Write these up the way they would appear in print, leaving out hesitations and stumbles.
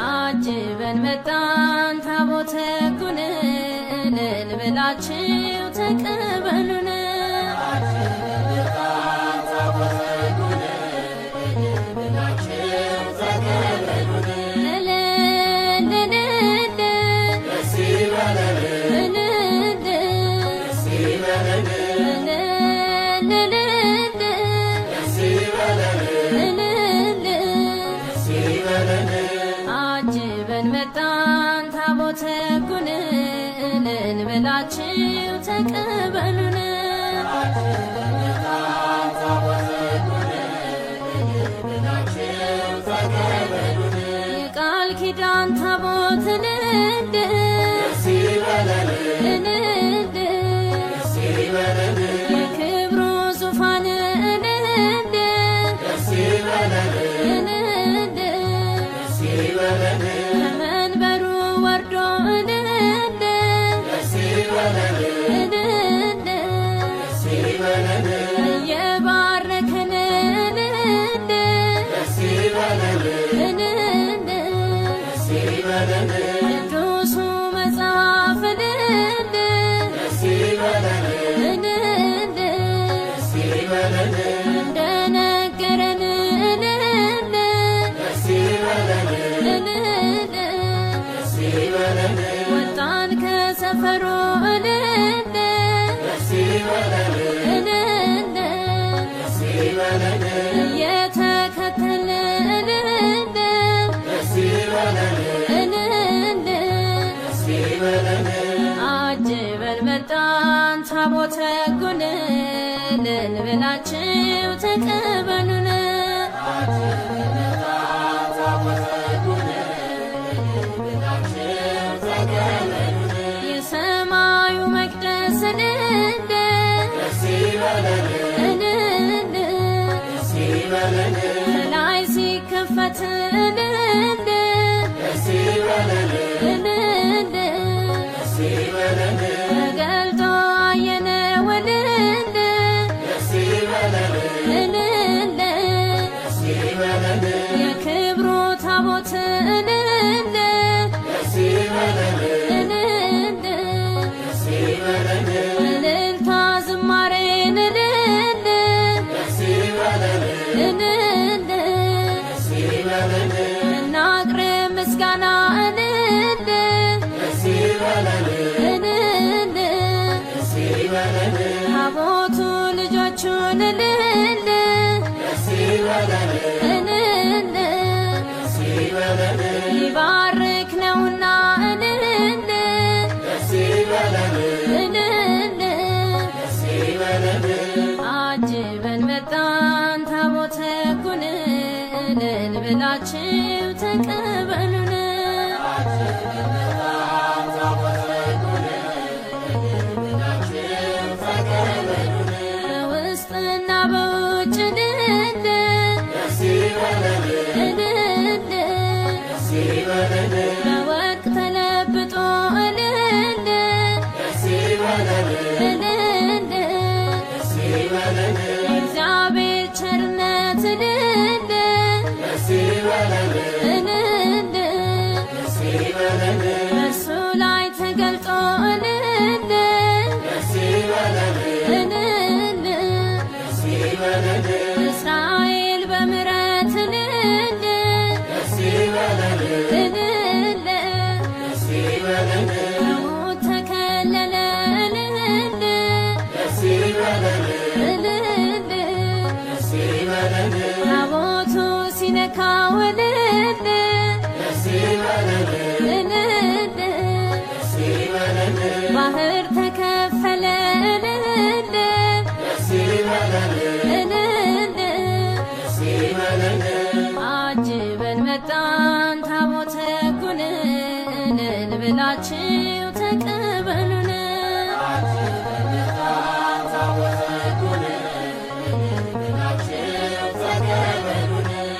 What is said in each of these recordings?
አጅበን መጣን ታቦተ ሕጉን እልል ብላችሁ ተቀበሉን። አጅበን መጣን ታቦተ ሕጉን እልል ብላችሁ ተቀበሉን። የቃል ኪዳን ታቦት እልል እልል የክብሩ ዙፋን እልል እልል ከመንበሩ ወርዶ እልል እልል እየባረከን እልል እልል ቅዱሱ መጽሐፍ እልል እልል እንደነገረን እልል እልል ወጣን ከሰፈሩ እልል እልል እየተከተልን እልል እልል አጅበን መጣን ታቦተ ሕጉን እልል ብላችሁ ተቀበሉን። የሰማዩ መቅደስ እልል እልል ከላይ ሲከፈት እልል እልል ተገልጦ አየነው እልል እልል የክብሩ ታቦት እልል እልል እልልታ ዝማሬን እልል እልል እናቅርብ ምስጋና እልል እልል ታቦቱ ልጆቹን እልል እልል ይባርክ ነውና እልል እልል አጅበን መጣን ታቦተ ሕጉን እልል ብላችሁ ተቀበሉን። በውስጥና በውጭ እልል እልል በወርቅ ተለብጦ እልል እልል የእግዚአብሔር ቸርነት እልል እልል በእርሱ ላይ ተገልጦ እልል እልል እስራኤል በምሕረት እልል እልል ከሞት ተከለለ እልል እልል ታቦቱ ሲነካው እልል እልል ባህር ተከፈለ እልል እልል አጅበን መጣን ታቦተ ሕጉን እልል ብላችሁ ተቀበሉን።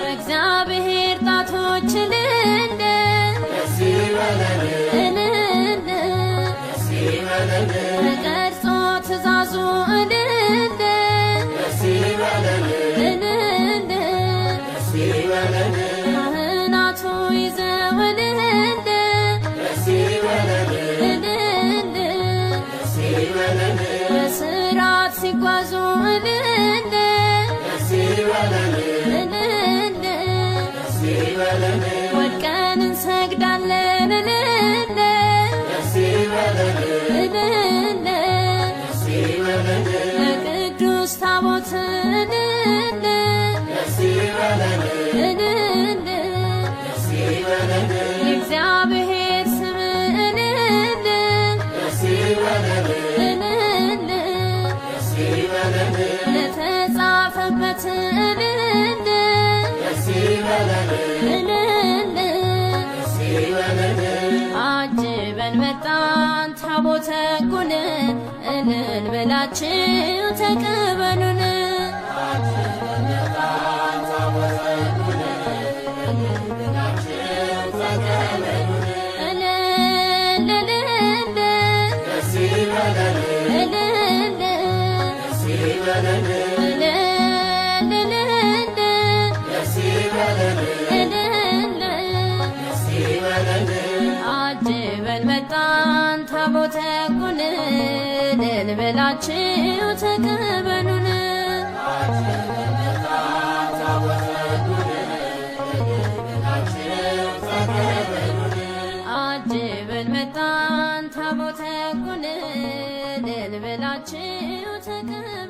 በእግዚአብሔር ጣቶች እልል አጅበን መጣን ታቦተ ሕጉን እልል በላችሁ ተቀበሉን። አጅበን መጣን ታቦተ ሕጉን እልል በላችሁ ተቀበሉን። አጅበን መጣን ታቦተ ሕጉን እልል በላችሁ ተቀበሉን።